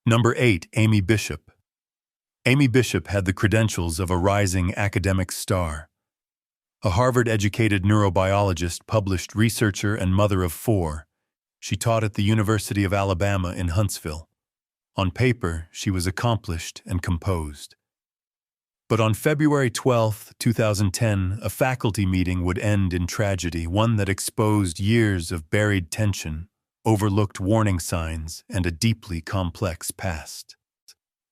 Number 8. Amy Bishop. Amy Bishop had the credentials of a rising academic star. A Harvard-educated neurobiologist, published researcher, and mother of 4, she taught at the University of Alabama in Huntsville. On paper, she was accomplished and composed. But on February 12, 2010, a faculty meeting would end in tragedy, one that exposed years of buried tension, overlooked warning signs, and a deeply complex past.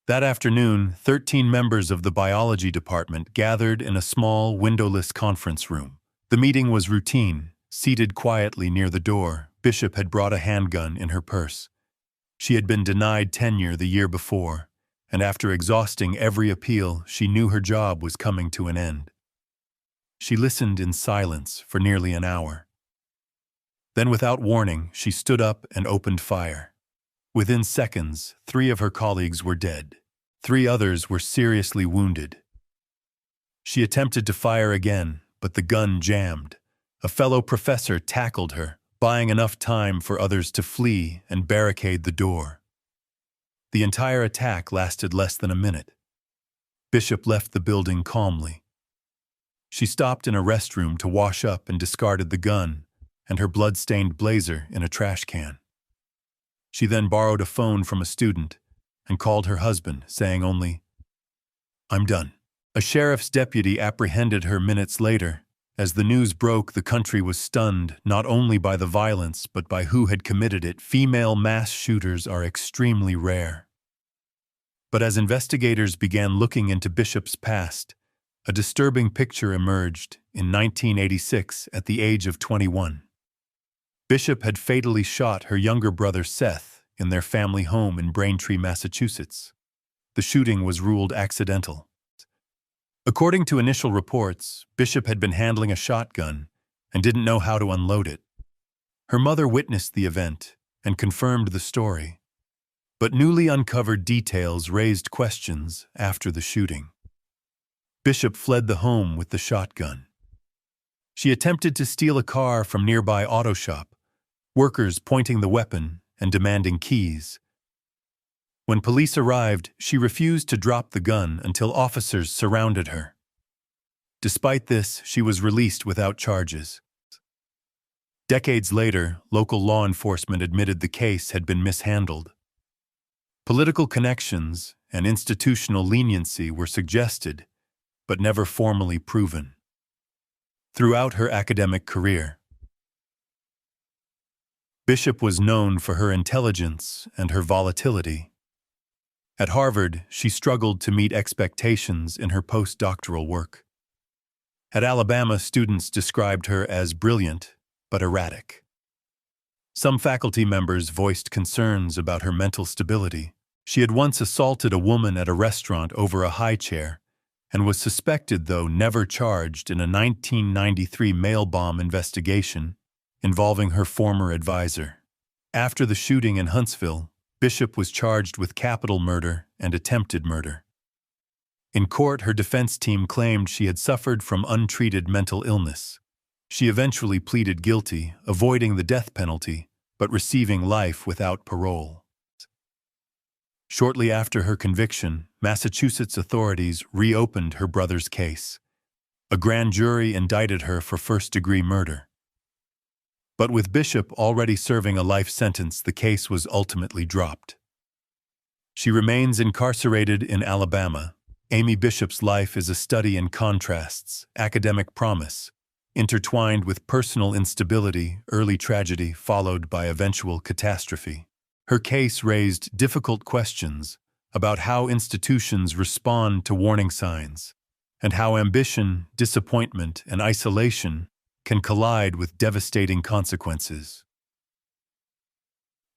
That afternoon, 13 members of the biology department gathered in a small, windowless conference room. The meeting was routine. Seated quietly near the door, Bishop had brought a handgun in her purse. She had been denied tenure the year before, and after exhausting every appeal, she knew her job was coming to an end. She listened in silence for nearly an hour. Then, without warning, she stood up and opened fire. Within seconds, 3 of her colleagues were dead. 3 others were seriously wounded. She attempted to fire again, but the gun jammed. A fellow professor tackled her, buying enough time for others to flee and barricade the door. The entire attack lasted less than a minute. Bishop left the building calmly. She stopped in a restroom to wash up and discarded the gun and her blood-stained blazer in a trash can. She then borrowed a phone from a student and called her husband, saying only, "I'm done." A sheriff's deputy apprehended her minutes later. As the news broke, the country was stunned not only by the violence but by who had committed it. Female mass shooters are extremely rare. But as investigators began looking into Bishop's past, a disturbing picture emerged in 1986 at the age of 21. Bishop had fatally shot her younger brother Seth in their family home in Braintree, Massachusetts. The shooting was ruled accidental. According to initial reports, Bishop had been handling a shotgun and didn't know how to unload it. Her mother witnessed the event and confirmed the story, but newly uncovered details raised questions after the shooting. Bishop fled the home with the shotgun. She attempted to steal a car from nearby auto shop, workers pointing the weapon and demanding keys. When police arrived, she refused to drop the gun until officers surrounded her. Despite this, she was released without charges. Decades later, local law enforcement admitted the case had been mishandled. Political connections and institutional leniency were suggested, but never formally proven. Throughout her academic career, Bishop was known for her intelligence and her volatility. At Harvard, she struggled to meet expectations in her postdoctoral work. At Alabama, students described her as brilliant but erratic. Some faculty members voiced concerns about her mental stability. She had once assaulted a woman at a restaurant over a high chair and was suspected, though never charged, in a 1993 mail bomb investigation involving her former advisor. After the shooting in Huntsville, Bishop was charged with capital murder and attempted murder. In court, her defense team claimed she had suffered from untreated mental illness. She eventually pleaded guilty, avoiding the death penalty, but receiving life without parole. Shortly after her conviction, Massachusetts authorities reopened her brother's case. A grand jury indicted her for first-degree murder. But with Bishop already serving a life sentence, the case was ultimately dropped. She remains incarcerated in Alabama. Amy Bishop's life is a study in contrasts, academic promise, intertwined with personal instability, early tragedy followed by eventual catastrophe. Her case raised difficult questions about how institutions respond to warning signs, and how ambition, disappointment, and isolation can collide with devastating consequences.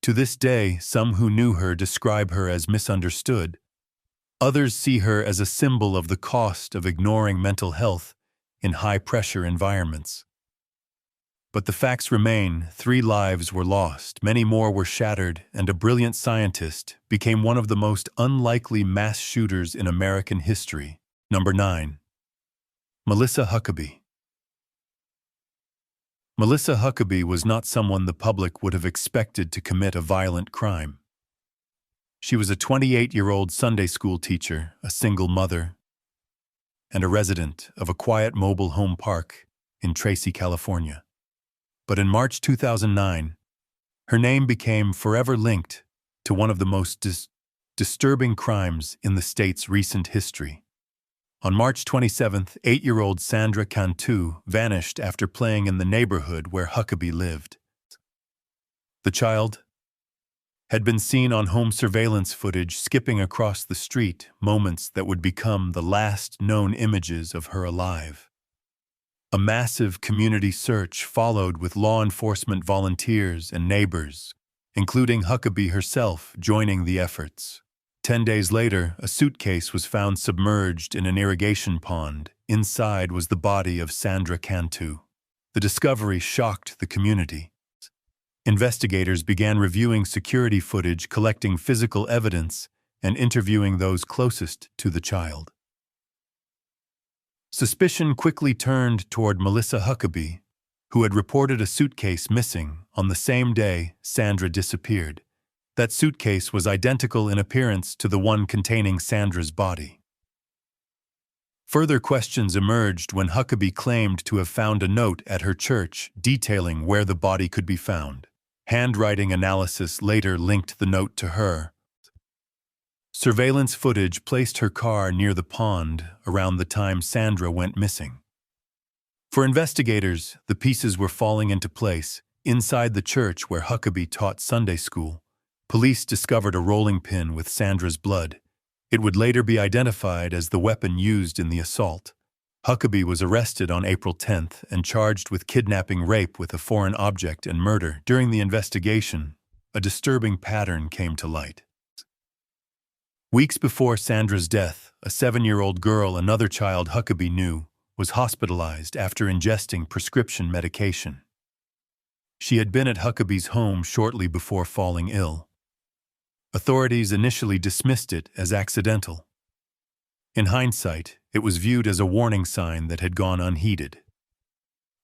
To this day, some who knew her describe her as misunderstood. Others see her as a symbol of the cost of ignoring mental health in high-pressure environments. But the facts remain: 3 lives were lost, many more were shattered, and a brilliant scientist became one of the most unlikely mass shooters in American history. Number 9. Melissa Huckabe. Melissa Huckabe was not someone the public would have expected to commit a violent crime. She was a 28-year-old Sunday school teacher, a single mother, and a resident of a quiet mobile home park in Tracy, California. But in March 2009, her name became forever linked to one of the most disturbing crimes in the state's recent history. On March 27th, 8-year-old Sandra Cantu vanished after playing in the neighborhood where Huckabe lived. The child had been seen on home surveillance footage skipping across the street, moments that would become the last known images of her alive. A massive community search followed, with law enforcement volunteers and neighbors, including Huckabe herself, joining the efforts. 10 days later, a suitcase was found submerged in an irrigation pond. Inside was the body of Sandra Cantu. The discovery shocked the community. Investigators began reviewing security footage, collecting physical evidence, and interviewing those closest to the child. Suspicion quickly turned toward Melissa Huckabe, who had reported a suitcase missing on the same day Sandra disappeared. That suitcase was identical in appearance to the one containing Sandra's body. Further questions emerged when Huckabe claimed to have found a note at her church detailing where the body could be found. Handwriting analysis later linked the note to her. Surveillance footage placed her car near the pond around the time Sandra went missing. For investigators, the pieces were falling into place. Inside the church where Huckabe taught Sunday school, police discovered a rolling pin with Sandra's blood. It would later be identified as the weapon used in the assault. Huckabe was arrested on April 10th and charged with kidnapping, rape with a foreign object, and murder. During the investigation, a disturbing pattern came to light. Weeks before Sandra's death, a 7-year-old girl, another child Huckabe knew, was hospitalized after ingesting prescription medication. She had been at Huckabe's home shortly before falling ill. Authorities initially dismissed it as accidental. In hindsight, it was viewed as a warning sign that had gone unheeded.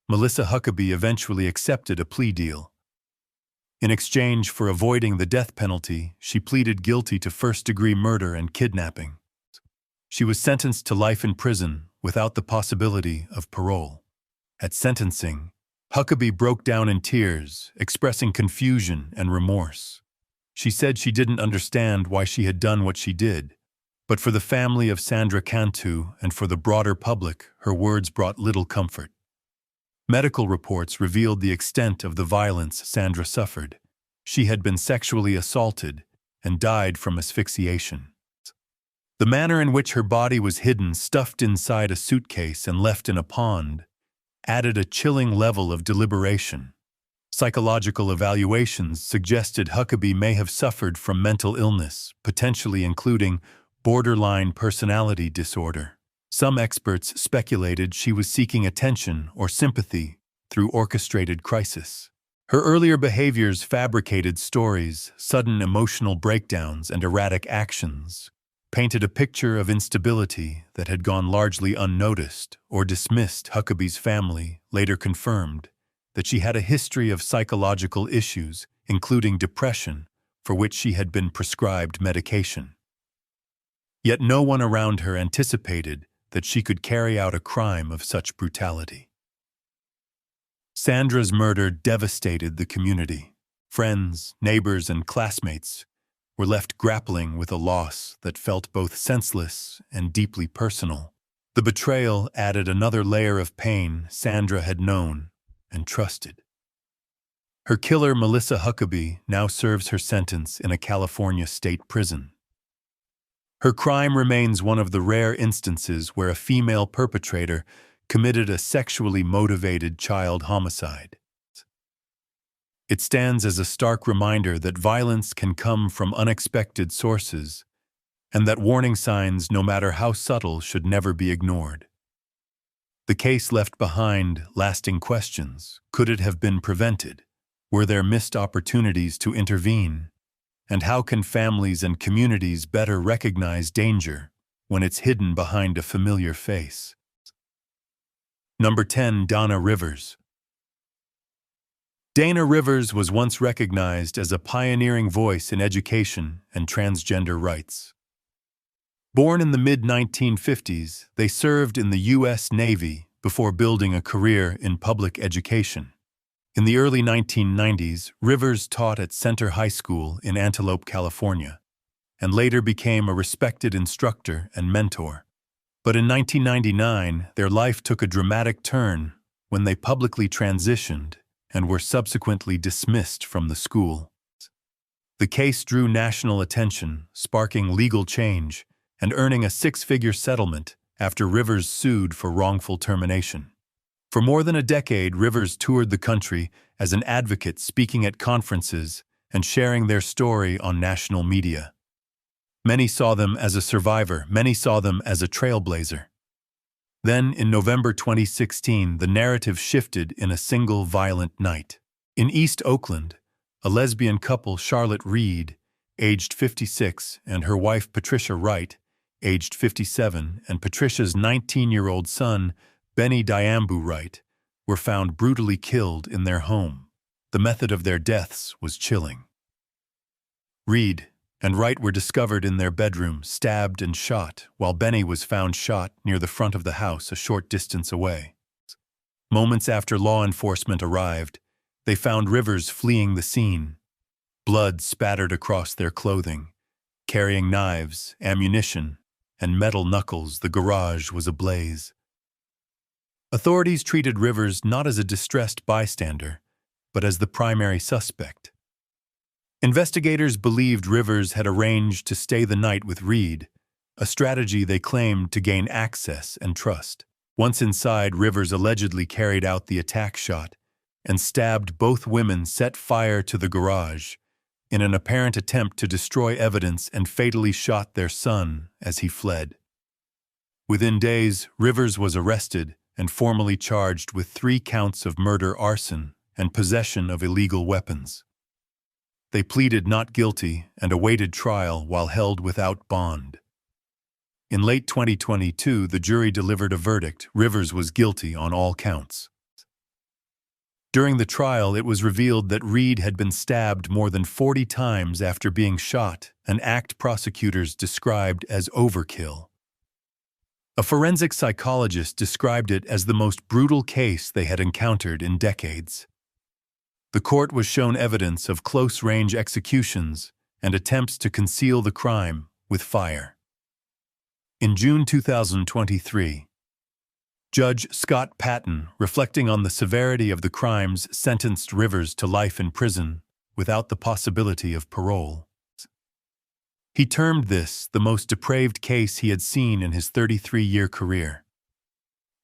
Melissa Huckabe eventually accepted a plea deal. In exchange for avoiding the death penalty, she pleaded guilty to first-degree murder and kidnapping. She was sentenced to life in prison without the possibility of parole. At sentencing, Huckabe broke down in tears, expressing confusion and remorse. She said she didn't understand why she had done what she did, but for the family of Sandra Cantu and for the broader public, her words brought little comfort. Medical reports revealed the extent of the violence Sandra suffered. She had been sexually assaulted and died from asphyxiation. The manner in which her body was hidden, stuffed inside a suitcase and left in a pond, added a chilling level of deliberation. Psychological evaluations suggested Huckabe may have suffered from mental illness, potentially including borderline personality disorder. Some experts speculated she was seeking attention or sympathy through orchestrated crisis. Her earlier behaviors, fabricated stories, sudden emotional breakdowns, and erratic actions painted a picture of instability that had gone largely unnoticed or dismissed. Huckabe's family later confirmed that she had a history of psychological issues, including depression, for which she had been prescribed medication. Yet no one around her anticipated that she could carry out a crime of such brutality. Sandra's murder devastated the community. Friends, neighbors, and classmates were left grappling with a loss that felt both senseless and deeply personal. The betrayal added another layer of pain Sandra had known and trusted. Her killer, Melissa Huckabe, now serves her sentence in a California state prison. Her crime remains one of the rare instances where a female perpetrator committed a sexually motivated child homicide. It stands as a stark reminder that violence can come from unexpected sources, and that warning signs, no matter how subtle, should never be ignored. The case left behind lasting questions. Could it have been prevented? Were there missed opportunities to intervene? And how can families and communities better recognize danger when it's hidden behind a familiar face? Number 10. Donna Rivers. Dana Rivers was once recognized as a pioneering voice in education and transgender rights. Born in the mid-1950s, they served in the U.S. Navy before building a career in public education. In the early 1990s, Rivers taught at Center High School in Antelope, California, and later became a respected instructor and mentor. But in 1999, their life took a dramatic turn when they publicly transitioned and were subsequently dismissed from the school. The case drew national attention, sparking legal change and earning a six-figure settlement after Rivers sued for wrongful termination. For more than a decade, Rivers toured the country as an advocate, speaking at conferences and sharing their story on national media. Many saw them as a survivor, many saw them as a trailblazer. Then, in November 2016, the narrative shifted in a single violent night. In East Oakland, a lesbian couple, Charlotte Reed, aged 56, and her wife Patricia Wright, aged 57, and Patricia's 19-year-old son, Benny Diambu Wright, were found brutally killed in their home. The method of their deaths was chilling. Reed and Wright were discovered in their bedroom, stabbed and shot, while Benny was found shot near the front of the house a short distance away. Moments after law enforcement arrived, they found Rivers fleeing the scene. Blood spattered across their clothing. Carrying knives, ammunition, and metal knuckles, the garage was ablaze. Authorities treated Rivers not as a distressed bystander, but as the primary suspect. Investigators believed Rivers had arranged to stay the night with Reed, a strategy they claimed to gain access and trust. Once inside, Rivers allegedly carried out the attack shot and stabbed both women, set fire to the garage in an apparent attempt to destroy evidence, and fatally shot their son as he fled. Within days, Rivers was arrested and formally charged with 3 counts of murder, arson, and possession of illegal weapons. They pleaded not guilty and awaited trial while held without bond. In late 2022, the jury delivered a verdict. Rivers was guilty on all counts. During the trial, it was revealed that Reed had been stabbed more than 40 times after being shot, an act prosecutors described as overkill. A forensic psychologist described it as the most brutal case they had encountered in decades. The court was shown evidence of close-range executions and attempts to conceal the crime with fire. In June 2023, Judge Scott Patton, reflecting on the severity of the crimes, sentenced Rivers to life in prison without the possibility of parole. He termed this the most depraved case he had seen in his 33-year career.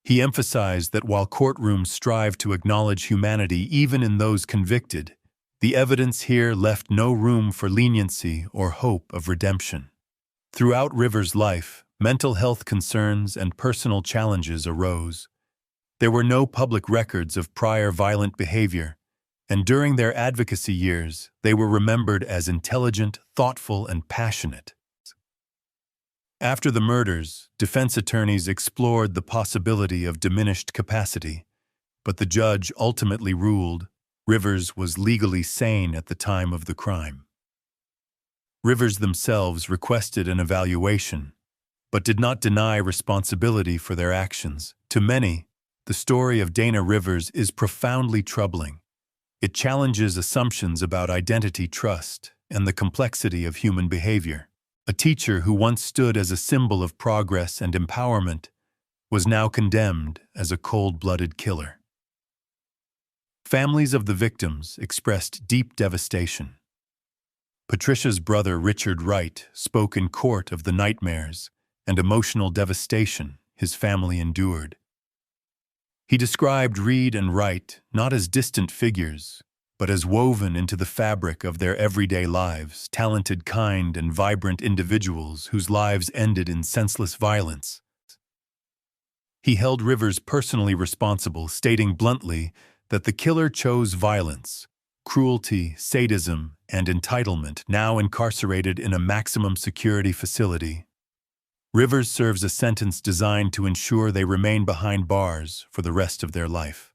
He emphasized that while courtrooms strive to acknowledge humanity even in those convicted, the evidence here left no room for leniency or hope of redemption. Throughout Rivers' life, mental health concerns and personal challenges arose. There were no public records of prior violent behavior, and during their advocacy years, they were remembered as intelligent, thoughtful, and passionate. After the murders, defense attorneys explored the possibility of diminished capacity, but the judge ultimately ruled Rivers was legally sane at the time of the crime. Rivers themselves requested an evaluation, but did not deny responsibility for their actions. To many, the story of Dana Rivers is profoundly troubling. It challenges assumptions about identity, trust, and the complexity of human behavior. A teacher who once stood as a symbol of progress and empowerment was now condemned as a cold-blooded killer. Families of the victims expressed deep devastation. Patricia's brother, Richard Wright, spoke in court of the nightmares and emotional devastation his family endured. He described Reed and Wright not as distant figures, but as woven into the fabric of their everyday lives, talented, kind, and vibrant individuals whose lives ended in senseless violence. He held Rivers personally responsible, stating bluntly that the killer chose violence, cruelty, sadism, and entitlement. Now incarcerated in a maximum security facility, Rivers serves a sentence designed to ensure they remain behind bars for the rest of their life.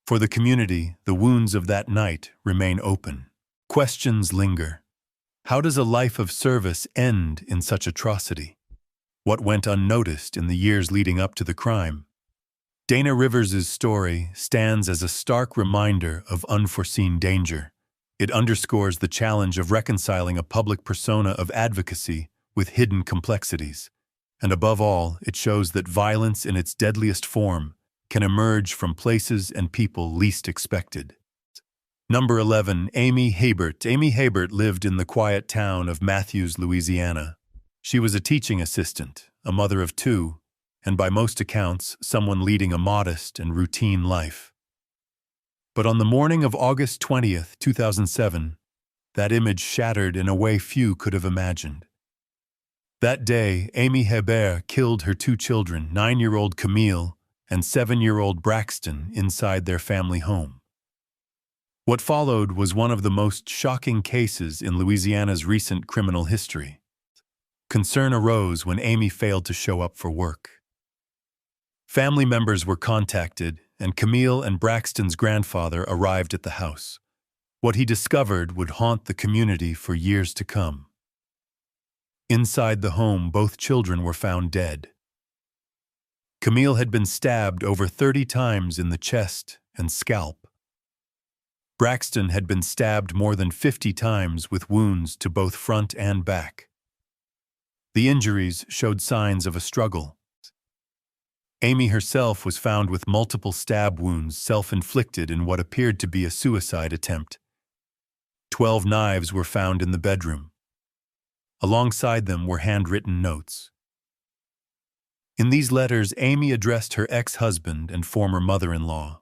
For the community, the wounds of that night remain open. Questions linger. How does a life of service end in such atrocity? What went unnoticed in the years leading up to the crime? Donna Rivers' story stands as a stark reminder of unforeseen danger. It underscores the challenge of reconciling a public persona of advocacy with hidden complexities. And above all, it shows that violence in its deadliest form can emerge from places and people least expected. Number 11. Amy Hebert. Amy Hebert lived in the quiet town of Matthews, Louisiana. She was a teaching assistant, a mother of two, and by most accounts, someone leading a modest and routine life. But on the morning of August 20th, 2007, that image shattered in a way few could have imagined. That day, Amy Hebert killed her two children, 9-year-old Camille and 7-year-old Braxton, inside their family home. What followed was one of the most shocking cases in Louisiana's recent criminal history. Concern arose when Amy failed to show up for work. Family members were contacted, and Camille and Braxton's grandfather arrived at the house. What he discovered would haunt the community for years to come. Inside the home, both children were found dead. Camille had been stabbed over 30 times in the chest and scalp. Braxton had been stabbed more than 50 times with wounds to both front and back. The injuries showed signs of a struggle. Amy herself was found with multiple stab wounds self-inflicted in what appeared to be a suicide attempt. 12 knives were found in the bedroom. Alongside them were handwritten notes. In these letters, Amy addressed her ex-husband and former mother-in-law.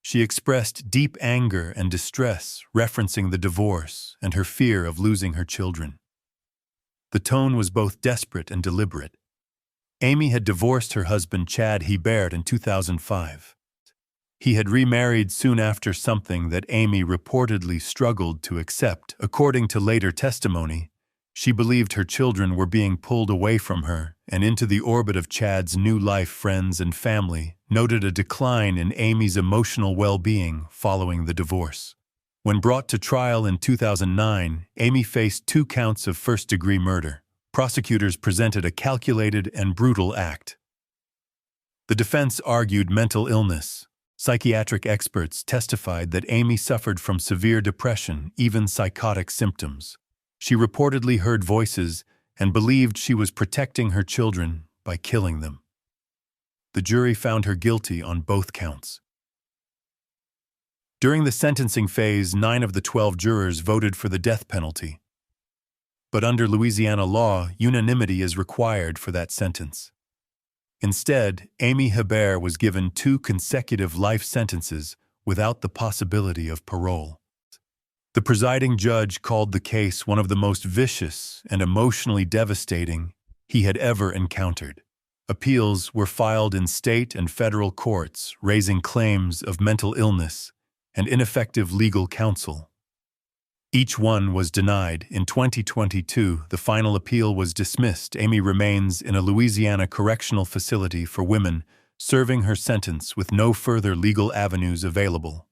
She expressed deep anger and distress, referencing the divorce and her fear of losing her children. The tone was both desperate and deliberate. Amy had divorced her husband Chad Hebert in 2005. He had remarried soon after, something that Amy reportedly struggled to accept. According to later testimony, she believed her children were being pulled away from her and into the orbit of Chad's new life. Friends and family noted a decline in Amy's emotional well-being following the divorce. When brought to trial in 2009, Amy faced 2 counts of first-degree murder. Prosecutors presented a calculated and brutal act. The defense argued mental illness. Psychiatric experts testified that Amy suffered from severe depression, even psychotic symptoms. She reportedly heard voices and believed she was protecting her children by killing them. The jury found her guilty on both counts. During the sentencing phase, 9 of the 12 jurors voted for the death penalty. But under Louisiana law, unanimity is required for that sentence. Instead, Amy Hebert was given 2 consecutive life sentences without the possibility of parole. The presiding judge called the case one of the most vicious and emotionally devastating he had ever encountered. Appeals were filed in state and federal courts, raising claims of mental illness and ineffective legal counsel. Each one was denied. In 2022, the final appeal was dismissed. Amy remains in a Louisiana correctional facility for women, serving her sentence with no further legal avenues available.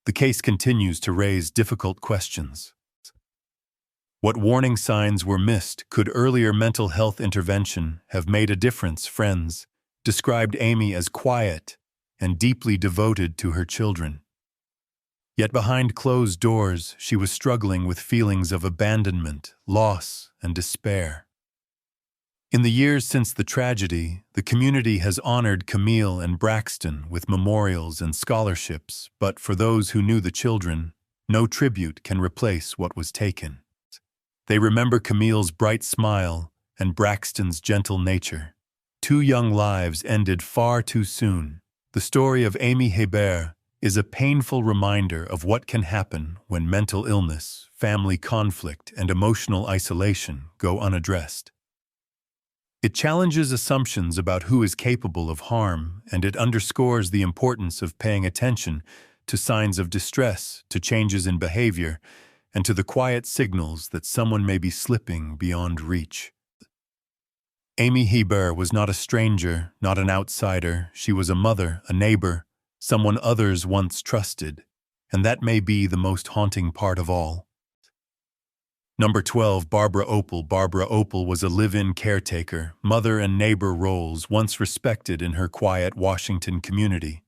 The case continues to raise difficult questions. What warning signs were missed? Could earlier mental health intervention have made a difference? Friends described Amy as quiet and deeply devoted to her children. Yet behind closed doors, she was struggling with feelings of abandonment, loss, and despair. In the years since the tragedy, the community has honored Camille and Braxton with memorials and scholarships, but for those who knew the children, no tribute can replace what was taken. They remember Camille's bright smile and Braxton's gentle nature. 2 young lives ended far too soon. The story of Amy Hebert is a painful reminder of what can happen when mental illness, family conflict, and emotional isolation go unaddressed. It challenges assumptions about who is capable of harm, and it underscores the importance of paying attention to signs of distress, to changes in behavior, and to the quiet signals that someone may be slipping beyond reach. Amy Hebert was not a stranger, not an outsider. She was a mother, a neighbor, someone others once trusted, and that may be the most haunting part of all. Number 12, Barbara Opel. Barbara Opel was a live-in caretaker, mother and neighbor roles once respected in her quiet Washington community.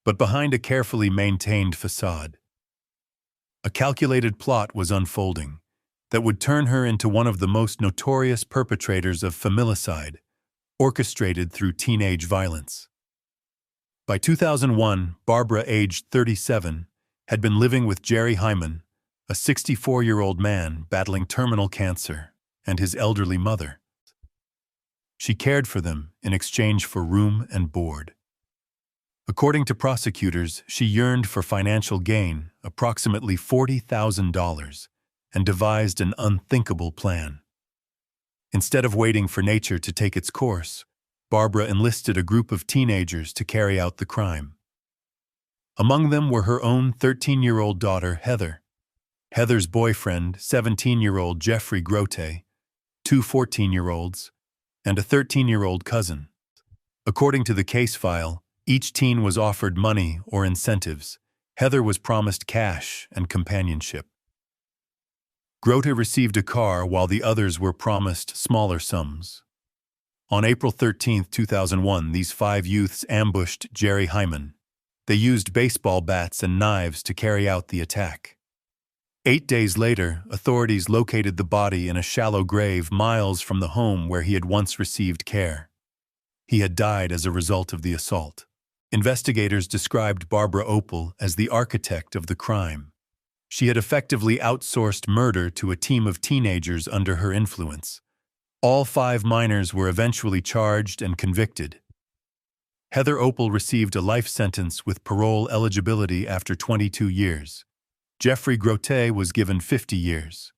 But behind a carefully maintained facade, a calculated plot was unfolding that would turn her into one of the most notorious perpetrators of familicide, orchestrated through teenage violence. By 2001, Barbara, aged 37, had been living with Jerry Hyman, a 64-year-old man battling terminal cancer, and his elderly mother. She cared for them in exchange for room and board. According to prosecutors, she yearned for financial gain, approximately $40,000, and devised an unthinkable plan. Instead of waiting for nature to take its course, Barbara enlisted a group of teenagers to carry out the crime. Among them were her own 13-year-old daughter, Heather, Heather's boyfriend, 17-year-old Jeffrey Grote, two 14-year-olds, and a 13-year-old cousin. According to the case file, each teen was offered money or incentives. Heather was promised cash and companionship. Grote received a car while the others were promised smaller sums. On April 13, 2001, these 5 youths ambushed Jerry Hyman. They used baseball bats and knives to carry out the attack. 8 days later, authorities located the body in a shallow grave miles from the home where he had once received care. He had died as a result of the assault. Investigators described Barbara Opel as the architect of the crime. She had effectively outsourced murder to a team of teenagers under her influence. All 5 minors were eventually charged and convicted. Heather Opel received a life sentence with parole eligibility after 22 years. Jeffrey Grote was given 50 years.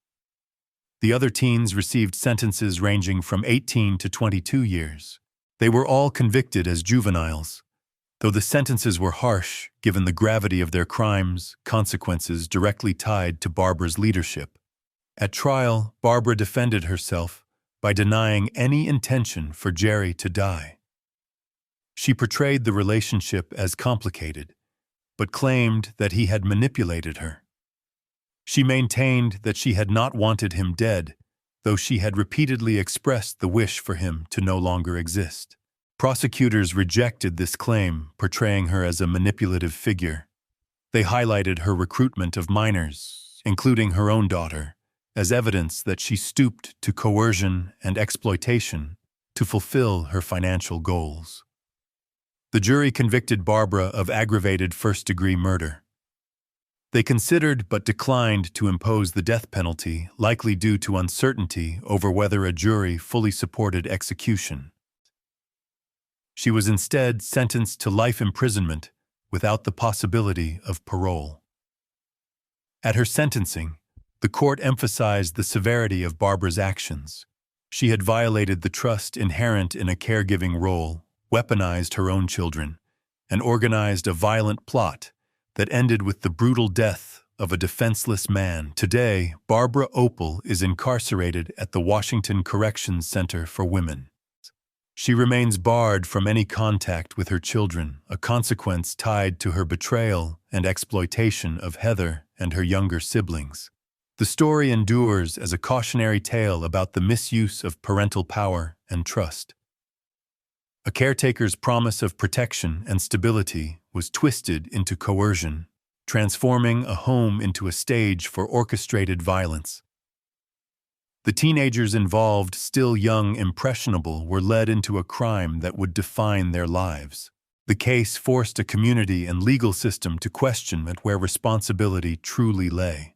The other teens received sentences ranging from 18 to 22 years. They were all convicted as juveniles. Though the sentences were harsh, given the gravity of their crimes, consequences directly tied to Barbara's leadership. At trial, Barbara defended herself by denying any intention for Jerry to die. She portrayed the relationship as complicated, but claimed that he had manipulated her. She maintained that she had not wanted him dead, though she had repeatedly expressed the wish for him to no longer exist. Prosecutors rejected this claim, portraying her as a manipulative figure. They highlighted her recruitment of minors, including her own daughter, as evidence that she stooped to coercion and exploitation to fulfill her financial goals. The jury convicted Barbara of aggravated first-degree murder. They considered but declined to impose the death penalty, likely due to uncertainty over whether a jury fully supported execution. She was instead sentenced to life imprisonment without the possibility of parole. At her sentencing, the court emphasized the severity of Barbara's actions. She had violated the trust inherent in a caregiving role, weaponized her own children, and organized a violent plot that ended with the brutal death of a defenseless man. Today, Barbara Opel is incarcerated at the Washington Corrections Center for Women. She remains barred from any contact with her children, a consequence tied to her betrayal and exploitation of Heather and her younger siblings. The story endures as a cautionary tale about the misuse of parental power and trust. A caretaker's promise of protection and stability was twisted into coercion, transforming a home into a stage for orchestrated violence. The teenagers involved, still young, impressionable, were led into a crime that would define their lives. The case forced a community and legal system to question where responsibility truly lay.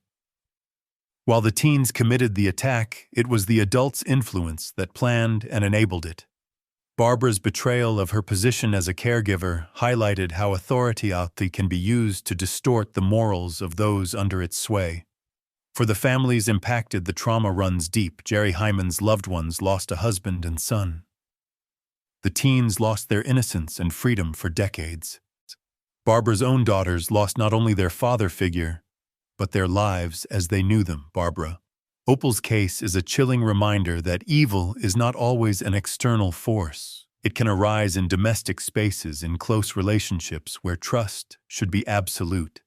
While the teens committed the attack, it was the adults' influence that planned and enabled it. Barbara's betrayal of her position as a caregiver highlighted how authority can be used to distort the morals of those under its sway. For the families impacted, the trauma runs deep. Jerry Hyman's loved ones lost a husband and son. The teens lost their innocence and freedom for decades. Barbara's own daughters lost not only their father figure, but their lives as they knew them. Barbara Opel's case is a chilling reminder that evil is not always an external force. It can arise in domestic spaces, in close relationships where trust should be absolute.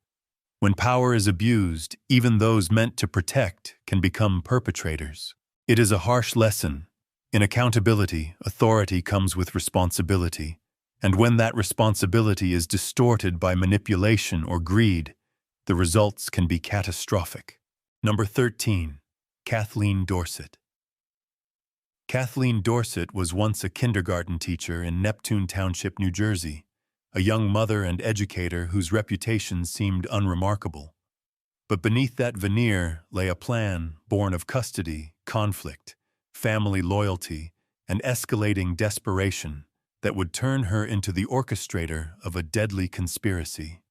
When power is abused, even those meant to protect can become perpetrators. It is a harsh lesson. In accountability, authority comes with responsibility. And when that responsibility is distorted by manipulation or greed, the results can be catastrophic. Number 13. Kathleen Dorsett. Kathleen Dorsett was once a kindergarten teacher in Neptune Township, New Jersey, a young mother and educator whose reputation seemed unremarkable. But beneath that veneer lay a plan born of custody, conflict, family loyalty, and escalating desperation that would turn her into the orchestrator of a deadly conspiracy.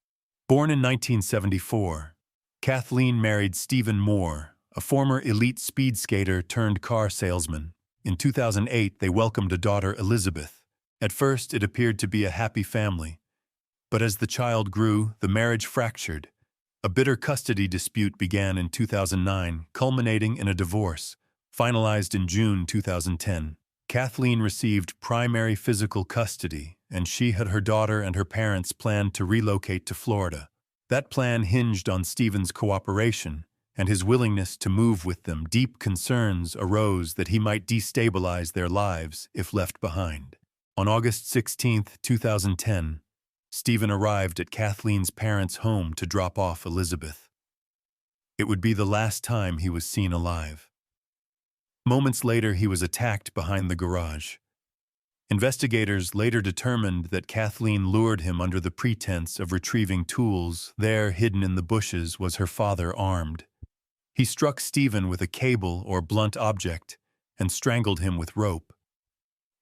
Born in 1974, Kathleen married Stephen Moore, a former elite speed skater turned car salesman. In 2008, they welcomed a daughter, Elizabeth. At first, it appeared to be a happy family. But as the child grew, the marriage fractured. A bitter custody dispute began in 2009, culminating in a divorce, finalized in June 2010. Kathleen received primary physical custody, and she had her daughter and her parents planned to relocate to Florida. That plan hinged on Stephen's cooperation and his willingness to move with them. Deep concerns arose that he might destabilize their lives if left behind. On August 16, 2010, Stephen arrived at Kathleen's parents' home to drop off Elizabeth. It would be the last time he was seen alive. Moments later, he was attacked behind the garage. Investigators later determined that Kathleen lured him under the pretense of retrieving tools. There, hidden in the bushes, was her father, armed. He struck Stephen with a cable or blunt object and strangled him with rope.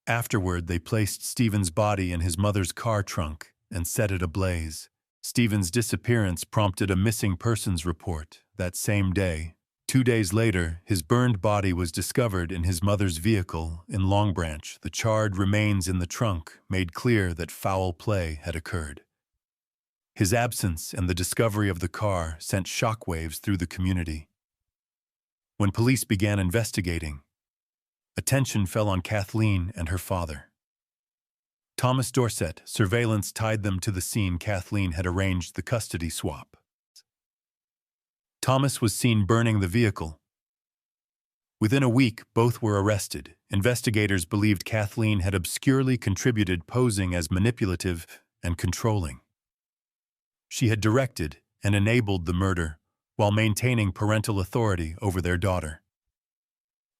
Afterward, they placed Stephen's body in his mother's car trunk and set it ablaze. Stephen's disappearance prompted a missing persons report that same day. 2 days later, his burned body was discovered in his mother's vehicle in Long Branch. The charred remains in the trunk made clear that foul play had occurred. His absence and the discovery of the car sent shockwaves through the community. When police began investigating, attention fell on Kathleen and her father. Thomas Dorsett, surveillance tied them to the scene. Kathleen had arranged the custody swap. Thomas was seen burning the vehicle. Within a week, both were arrested. Investigators believed Kathleen had obscurely contributed, posing as manipulative and controlling. She had directed and enabled the murder while maintaining parental authority over their daughter.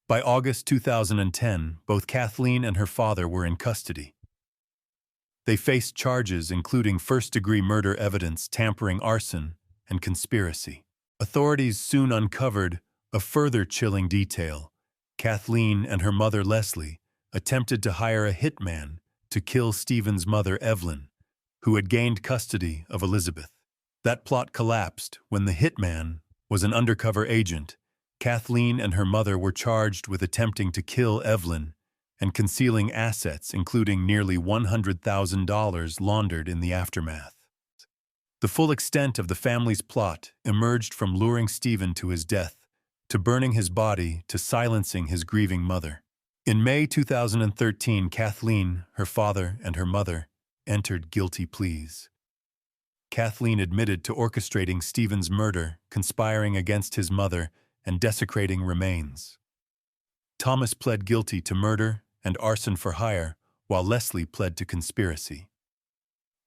By August 2010, both Kathleen and her father were in custody. They faced charges including first-degree murder, evidence tampering, arson, and conspiracy. Authorities soon uncovered a further chilling detail. Kathleen and her mother, Leslie, attempted to hire a hitman to kill Stephen's mother, Evelyn, who had gained custody of Elizabeth. That plot collapsed when the hitman was an undercover agent. Kathleen and her mother were charged with attempting to kill Evelyn and concealing assets, including nearly $100,000 laundered in the aftermath. The full extent of the family's plot emerged from luring Stephen to his death, to burning his body, to silencing his grieving mother. In May 2013, Kathleen, her father, and her mother entered guilty pleas. Kathleen admitted to orchestrating Stephen's murder, conspiring against his mother, and desecrating remains. Thomas pled guilty to murder and arson for hire, while Leslie pled to conspiracy.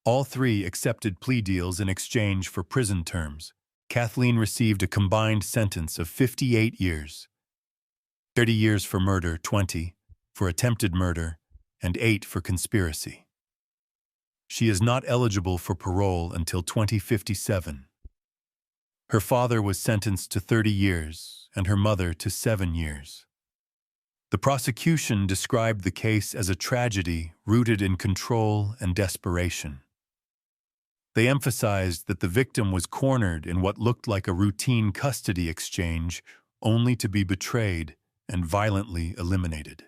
All three accepted plea deals in exchange for prison terms. Kathleen received a combined sentence of 58 years. 30 years for murder, 20 for attempted murder, and 8 for conspiracy. She is not eligible for parole until 2057. Her father was sentenced to 30 years and her mother to 7 years. The prosecution described the case as a tragedy rooted in control and desperation. They emphasized that the victim was cornered in what looked like a routine custody exchange, only to be betrayed and violently eliminated.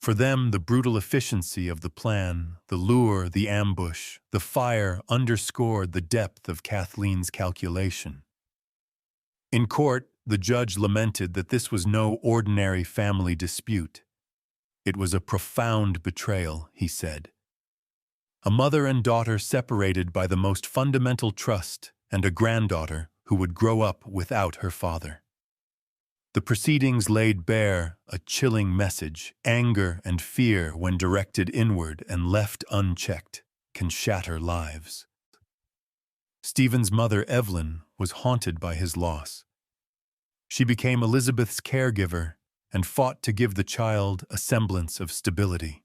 For them, the brutal efficiency of the plan, the lure, the ambush, the fire underscored the depth of Kathleen's calculation. In court, the judge lamented that this was no ordinary family dispute. It was a profound betrayal, he said. A mother and daughter separated by the most fundamental trust, and a granddaughter who would grow up without her father. The proceedings laid bare a chilling message. Anger and fear, when directed inward and left unchecked, can shatter lives. Stephen's mother, Evelyn, was haunted by his loss. She became Elizabeth's caregiver and fought to give the child a semblance of stability.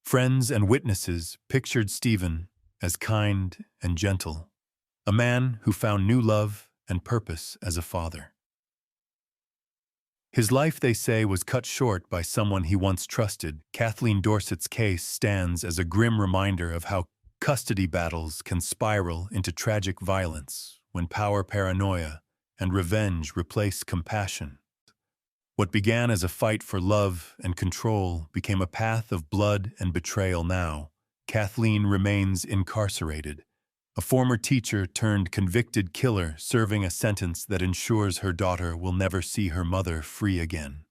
Friends and witnesses pictured Stephen as kind and gentle, a man who found new love and purpose as a father. His life, they say, was cut short by someone he once trusted. Kathleen Dorsett's case stands as a grim reminder of how custody battles can spiral into tragic violence when power paranoia and revenge replace compassion. What began as a fight for love and control became a path of blood and betrayal. Now, Kathleen remains incarcerated, a former teacher turned convicted killer serving a sentence that ensures her daughter will never see her mother free again.